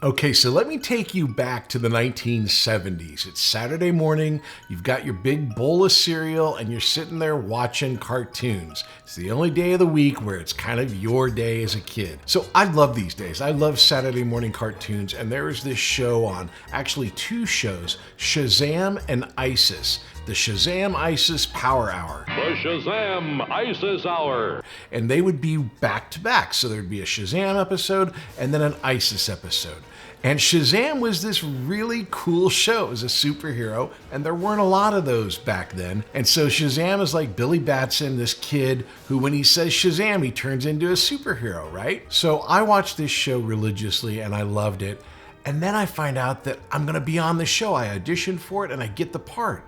Okay, so let me take you back to the 1970s. It's Saturday morning, you've got your big bowl of cereal, and you're sitting there watching cartoons. It's the only day of the week where it's kind of your day as a kid. So I love these days. I love Saturday morning cartoons, and there was this show on, actually two shows, Shazam and ISIS. The Shazam ISIS Power Hour. The Shazam ISIS Hour. And they would be back to back. So there'd be a Shazam episode and then an ISIS episode. And Shazam was this really cool show. It was a superhero, and there weren't a lot of those back then. And so Shazam is like Billy Batson, this kid who, when he says Shazam, he turns into a superhero, right? So I watched this show religiously, and I loved it. And then I find out that I'm gonna be on the show. I auditioned for it, and I get the part.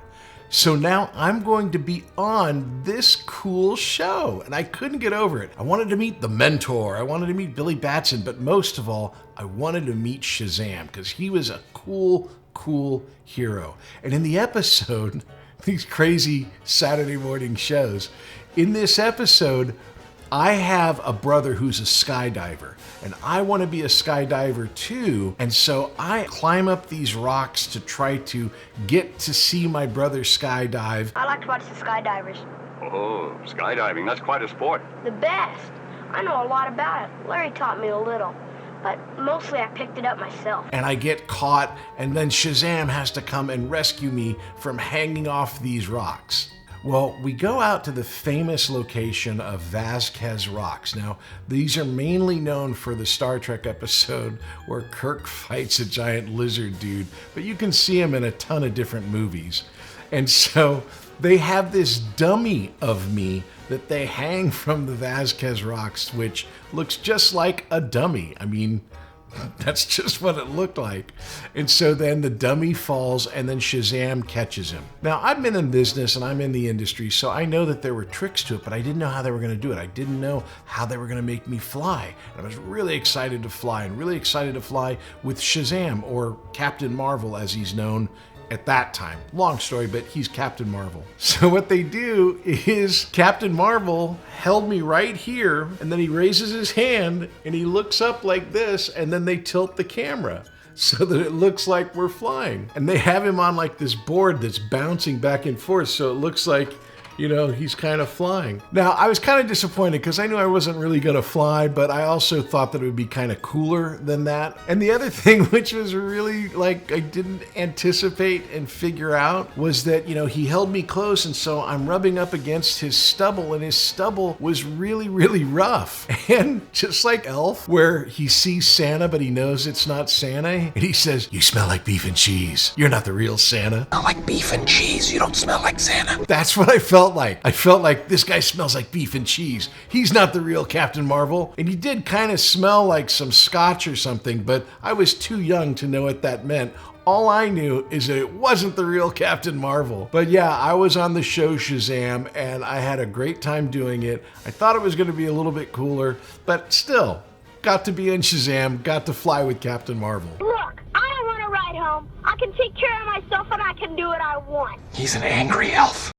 So now I'm going to be on this cool show, and I couldn't get over it. I wanted to meet the mentor, I wanted to meet Billy Batson, but most of all, I wanted to meet Shazam because he was a cool hero. And in the episode, these crazy Saturday morning shows, in this episode, I have a brother who's a skydiver, and I want to be a skydiver too. And so I climb up these rocks to try to get to see my brother skydive. I like to watch the skydivers. Oh, skydiving, that's quite a sport. The best. I know a lot about it. Larry taught me a little, but mostly I picked it up myself. And I get caught, and then Shazam has to come and rescue me from hanging off these rocks. Well, we go out to the famous location of Vasquez Rocks. Now, these are mainly known for the Star Trek episode where Kirk fights a giant lizard dude, but you can see him in a ton of different movies. And so they have this dummy of me that they hang from the Vasquez Rocks, which looks just like a dummy. I mean, that's just what it looked like. And so then the dummy falls, and then Shazam catches him. Now, I've been in business and I'm in the industry, so I know that there were tricks to it, but I didn't know how they were going to do it. I didn't know how they were going to make me fly. And I was really excited to fly, and really excited to fly with Shazam, or Captain Marvel as he's known at that time. Long story, but he's Captain Marvel. So what they do is Captain Marvel held me right here, and then he raises his hand and he looks up like this, and then they tilt the camera so that it looks like we're flying. And they have him on like this board that's bouncing back and forth, so it looks like, you know, he's kind of flying. Now, I was kind of disappointed because I knew I wasn't really going to fly, but I also thought that it would be kind of cooler than that. And the other thing, which was really like I didn't anticipate and figure out, was that, you know, he held me close, and so I'm rubbing up against his stubble, and his stubble was really rough. And just like Elf, where he sees Santa, but he knows it's not Santa, and he says, "You smell like beef and cheese. You're not the real Santa." I like beef and cheese. You don't smell like Santa. That's what I felt like. I felt like this guy smells like beef and cheese. He's not the real Captain Marvel. And he did kind of smell like some scotch or something, but I was too young to know what that meant. All I knew is that it wasn't the real Captain Marvel. But yeah, I was on the show Shazam, and I had a great time doing it. I thought it was going to be a little bit cooler, but still, got to be in Shazam, got to fly with Captain Marvel. Look, I don't want to ride home. I can take care of myself, and I can do what I want. He's an angry elf.